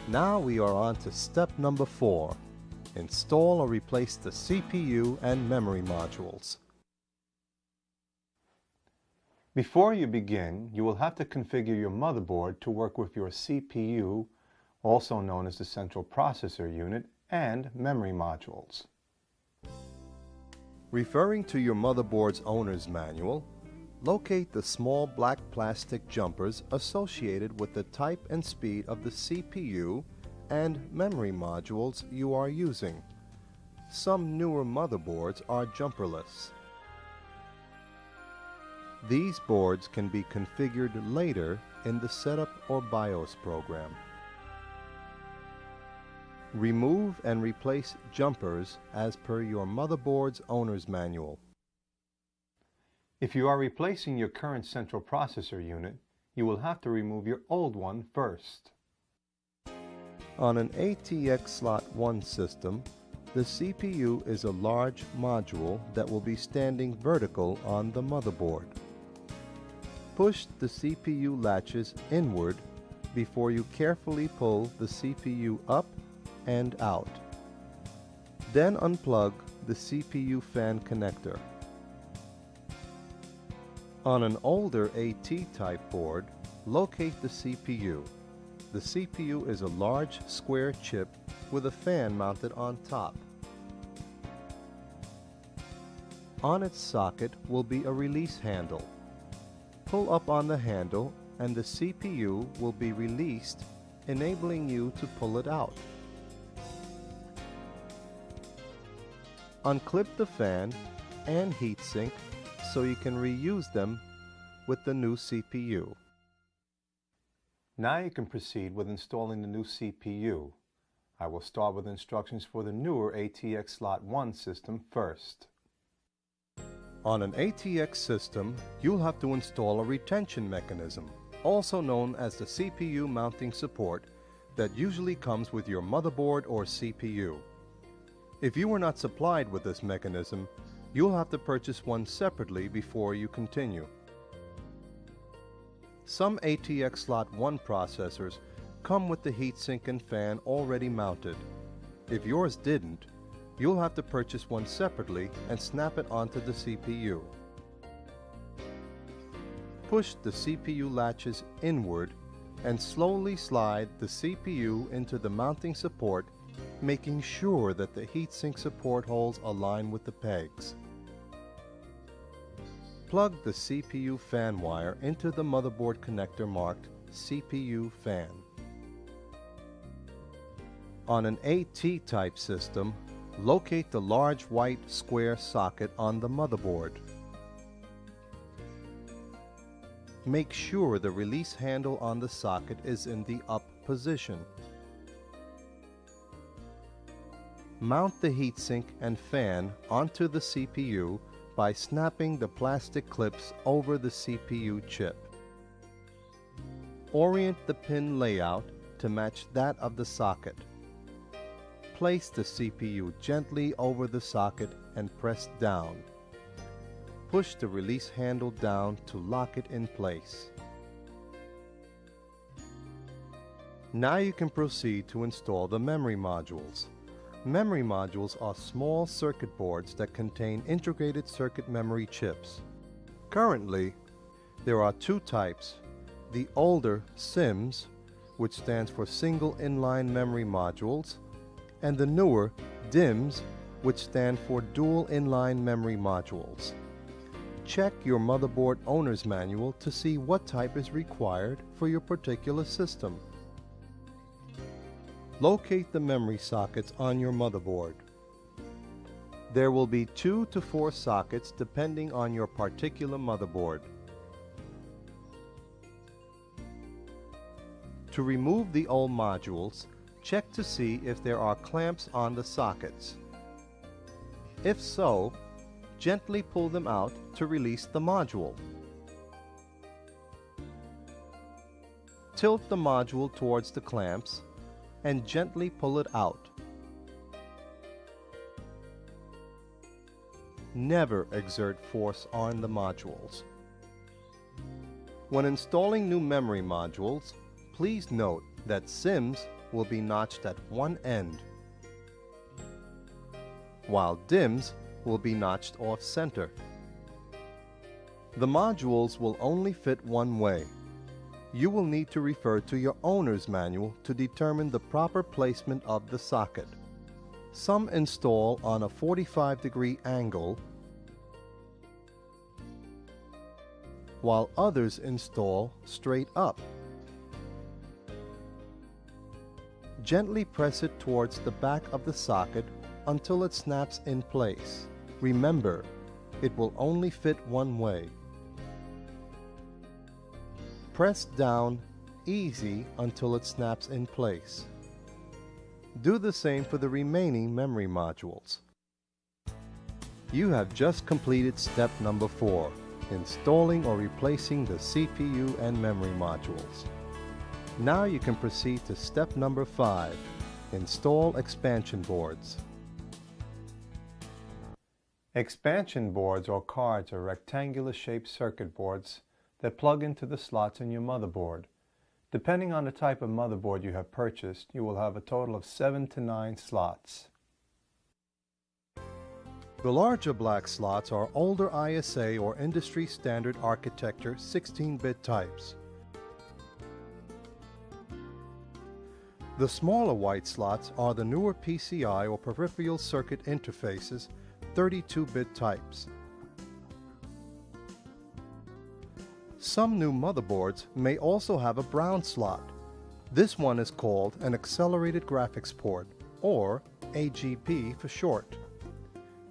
Now we are on to step number 4. Install or replace the CPU and memory modules. Before you begin, you will have to configure your motherboard to work with your CPU, also known as the central processor unit, and memory modules. Referring to your motherboard's owner's manual, locate the small black plastic jumpers associated with the type and speed of the CPU and memory modules you are using. Some newer motherboards are jumperless. These boards can be configured later in the Setup or BIOS program. Remove and replace jumpers as per your motherboard's owner's manual. If you are replacing your current central processor unit, you will have to remove your old one first. On an ATX Slot 1 system, the CPU is a large module that will be standing vertical on the motherboard. Push the CPU latches inward before you carefully pull the CPU up and out. Then unplug the CPU fan connector. On an older AT-type board, locate the CPU. The CPU is a large square chip with a fan mounted on top. On its socket will be a release handle. Pull up on the handle and the CPU will be released, enabling you to pull it out. Unclip the fan and heatsink so you can reuse them with the new CPU. Now you can proceed with installing the new CPU. I will start with instructions for the newer ATX Slot 1 system first. On an ATX system, you'll have to install a retention mechanism, also known as the CPU mounting support, that usually comes with your motherboard or CPU. If you were not supplied with this mechanism, you'll have to purchase one separately before you continue. Some ATX Slot 1 processors come with the heatsink and fan already mounted. If yours didn't, you'll have to purchase one separately and snap it onto the CPU. Push the CPU latches inward and slowly slide the CPU into the mounting support, making sure that the heatsink support holes align with the pegs. Plug the CPU fan wire into the motherboard connector marked CPU fan. On an AT-type system, locate the large white square socket on the motherboard. Make sure the release handle on the socket is in the up position. Mount the heatsink and fan onto the CPU by snapping the plastic clips over the CPU chip. Orient the pin layout to match that of the socket. Place the CPU gently over the socket and press down. Push the release handle down to lock it in place. Now you can proceed to install the memory modules. Memory modules are small circuit boards that contain integrated circuit memory chips. Currently, there are two types: the older SIMs, which stands for Single Inline Memory Modules, and the newer DIMMs, which stand for Dual Inline Memory Modules. Check your motherboard owner's manual to see what type is required for your particular system. Locate the memory sockets on your motherboard. There will be 2 to 4 sockets depending on your particular motherboard. To remove the old modules, check to see if there are clamps on the sockets. If so, gently pull them out to release the module. Tilt the module towards the clamps and gently pull it out. Never exert force on the modules. When installing new memory modules, please note that SIMs will be notched at one end, while DIMMs will be notched off center. The modules will only fit one way. You will need to refer to your owner's manual to determine the proper placement of the socket. Some install on a 45-degree angle, while others install straight up. Gently press it towards the back of the socket until it snaps in place. Remember, it will only fit one way. Press down easy until it snaps in place. Do the same for the remaining memory modules. You have just completed step number 4, installing or replacing the CPU and memory modules. Now you can proceed to step number 5, install expansion boards. Expansion boards or cards are rectangular shaped circuit boards that plug into the slots in your motherboard. Depending on the type of motherboard you have purchased, you will have a total of 7 to 9 slots. The larger black slots are older ISA or industry standard architecture 16-bit types. The smaller white slots are the newer PCI or peripheral circuit interfaces 32-bit types. Some new motherboards may also have a brown slot. This one is called an accelerated graphics port, or AGP for short.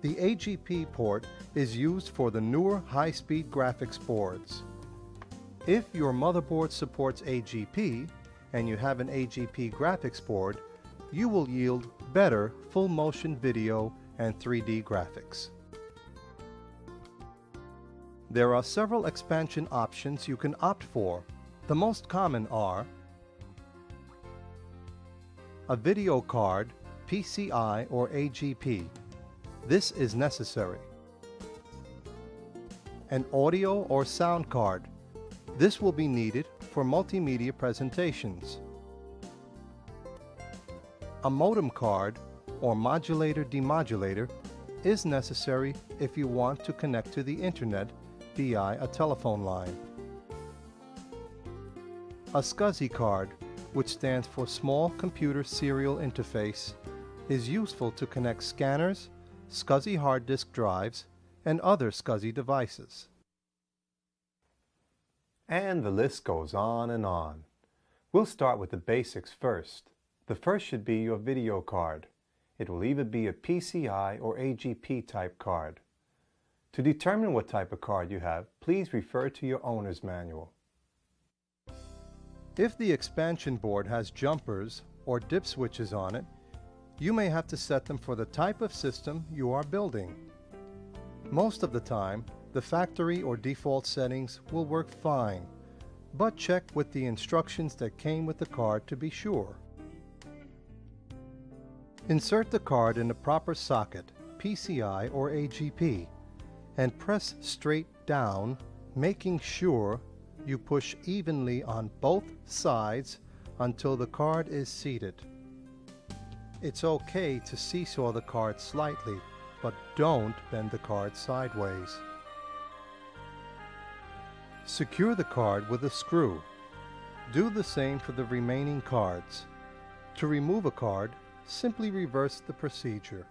The AGP port is used for the newer high-speed graphics boards. If your motherboard supports AGP and you have an AGP graphics board, you will yield better full-motion video and 3D graphics. There are several expansion options you can opt for. The most common are a video card, PCI or AGP. This is necessary. An audio or sound card. This will be needed for multimedia presentations. A modem card or modulator-demodulator is necessary if you want to connect to the internet via a telephone line. A SCSI card, which stands for Small Computer Serial Interface, is useful to connect scanners, SCSI hard disk drives, and other SCSI devices. And the list goes on and on. We'll start with the basics first. The first should be your video card. It will either be a PCI or AGP type card. To determine what type of card you have, please refer to your owner's manual. If the expansion board has jumpers or dip switches on it, you may have to set them for the type of system you are building. Most of the time, the factory or default settings will work fine, but check with the instructions that came with the card to be sure. Insert the card in the proper socket, PCI or AGP, and press straight down, making sure you push evenly on both sides until the card is seated. It's okay to seesaw the card slightly, but don't bend the card sideways. Secure the card with a screw. Do the same for the remaining cards. To remove a card, simply reverse the procedure.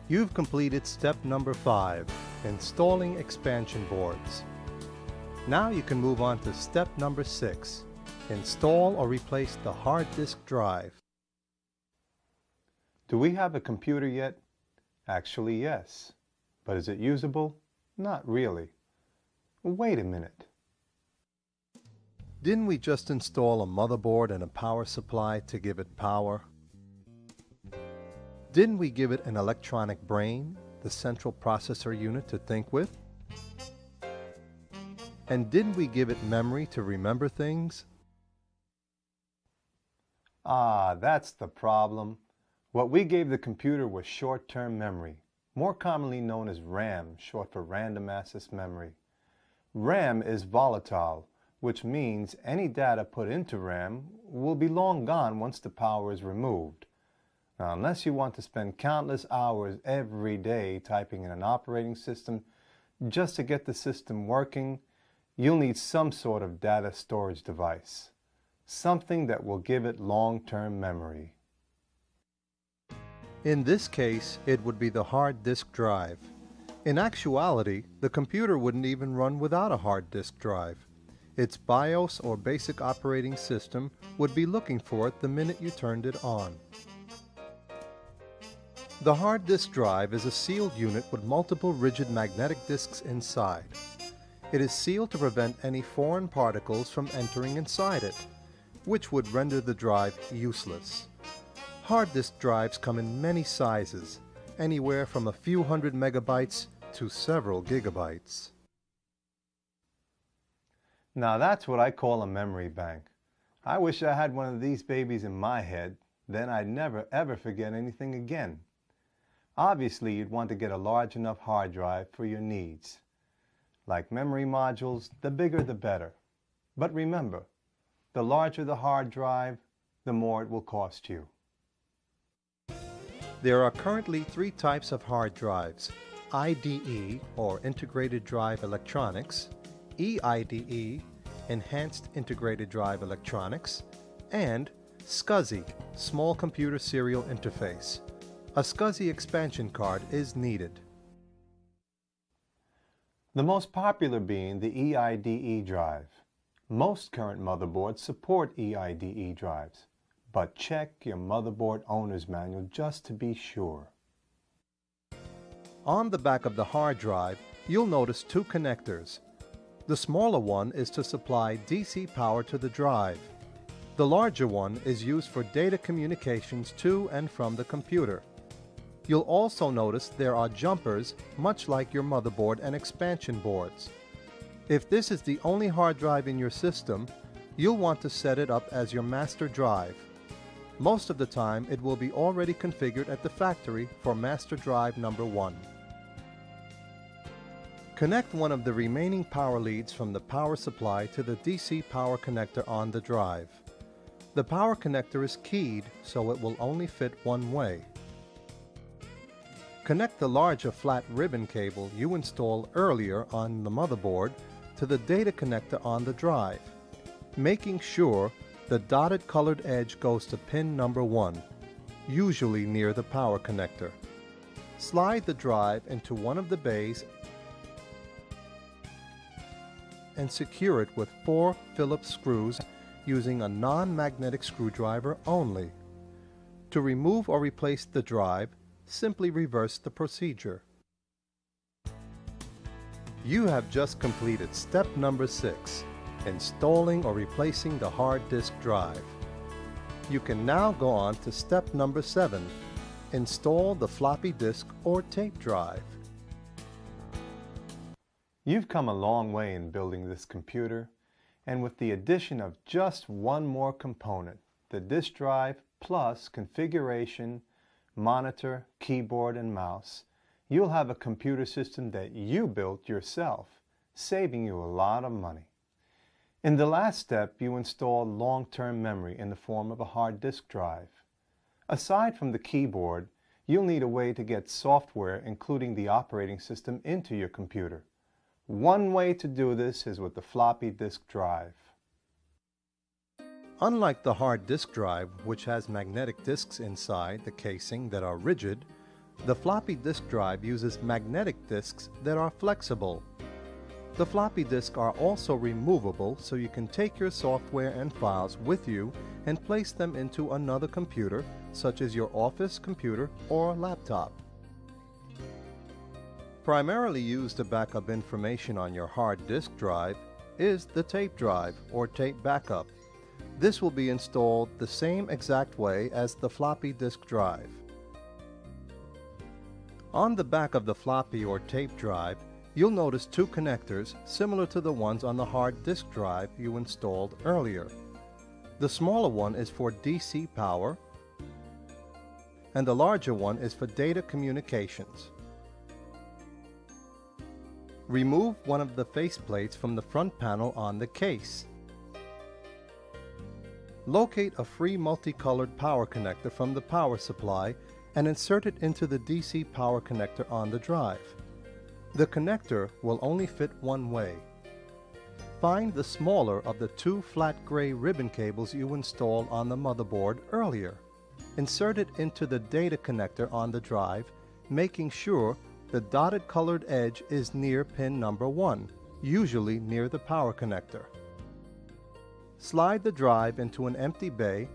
You've completed step number 5, installing expansion boards. Now you can move on to step number 6, install or replace the hard disk drive. Do we have a computer yet? Actually, yes. But is it usable? Not really. Wait a minute. Didn't we just install a motherboard and a power supply to give it power? Didn't we give it an electronic brain, the central processor unit to think with? And didn't we give it memory to remember things? Ah, that's the problem. What we gave the computer was short-term memory, more commonly known as RAM, short for random access memory. RAM is volatile, which means any data put into RAM will be long gone once the power is removed. Now, unless you want to spend countless hours every day typing in an operating system just to get the system working, you'll need some sort of data storage device, something that will give it long-term memory. In this case, it would be the hard disk drive. In actuality, the computer wouldn't even run without a hard disk drive. Its BIOS or basic operating system would be looking for it the minute you turned it on. The hard disk drive is a sealed unit with multiple rigid magnetic disks inside. It is sealed to prevent any foreign particles from entering inside it, which would render the drive useless. Hard disk drives come in many sizes, anywhere from a few hundred megabytes to several gigabytes. Now that's what I call a memory bank. I wish I had one of these babies in my head, then I'd never ever forget anything again. Obviously, you'd want to get a large enough hard drive for your needs. Like memory modules, the bigger the better. But remember, the larger the hard drive, the more it will cost you. There are currently 3 types of hard drives: IDE, or Integrated Drive Electronics, EIDE, Enhanced Integrated Drive Electronics, and SCSI, Small Computer Serial Interface. A SCSI expansion card is needed. The most popular being the EIDE drive. Most current motherboards support EIDE drives, but check your motherboard owner's manual just to be sure. On the back of the hard drive, you'll notice 2 connectors. The smaller one is to supply DC power to the drive. The larger one is used for data communications to and from the computer. You'll also notice there are jumpers, much like your motherboard and expansion boards. If this is the only hard drive in your system, you'll want to set it up as your master drive. Most of the time, it will be already configured at the factory for master drive number 1. Connect one of the remaining power leads from the power supply to the DC power connector on the drive. The power connector is keyed, so it will only fit one way. Connect the larger flat ribbon cable you installed earlier on the motherboard to the data connector on the drive, making sure the dotted colored edge goes to pin number 1, usually near the power connector. Slide the drive into one of the bays and secure it with 4 Phillips screws using a non-magnetic screwdriver only. To remove or replace the drive, simply reverse the procedure. You have just completed step number 6, installing or replacing the hard disk drive. You can now go on to step number 7, install the floppy disk or tape drive. You've come a long way in building this computer, and with the addition of just one more component, the disk drive plus configuration, monitor, keyboard, and mouse, you'll have a computer system that you built yourself, saving you a lot of money. In the last step, you installed long-term memory in the form of a hard disk drive. Aside from the keyboard, you'll need a way to get software, including the operating system, into your computer. One way to do this is with the floppy disk drive. Unlike the hard disk drive, which has magnetic disks inside the casing that are rigid, the floppy disk drive uses magnetic disks that are flexible. The floppy disks are also removable, so you can take your software and files with you and place them into another computer, such as your office computer or laptop. Primarily used to back up information on your hard disk drive is the tape drive or tape backup. This will be installed the same exact way as the floppy disk drive. On the back of the floppy or tape drive, you'll notice 2 connectors similar to the ones on the hard disk drive you installed earlier. The smaller one is for DC power, and the larger one is for data communications. Remove one of the faceplates from the front panel on the case. Locate a free multicolored power connector from the power supply and insert it into the DC power connector on the drive. The connector will only fit one way. Find the smaller of the two flat gray ribbon cables you installed on the motherboard earlier. Insert it into the data connector on the drive, making sure the dotted colored edge is near pin number 1, usually near the power connector. Slide the drive into an empty bay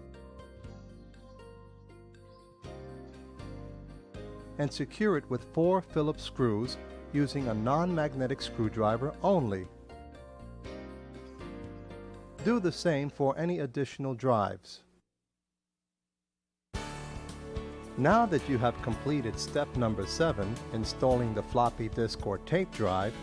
and secure it with 4 Phillips screws using a non-magnetic screwdriver only. Do the same for any additional drives. Now that you have completed step number 7, installing the floppy disk or tape drive,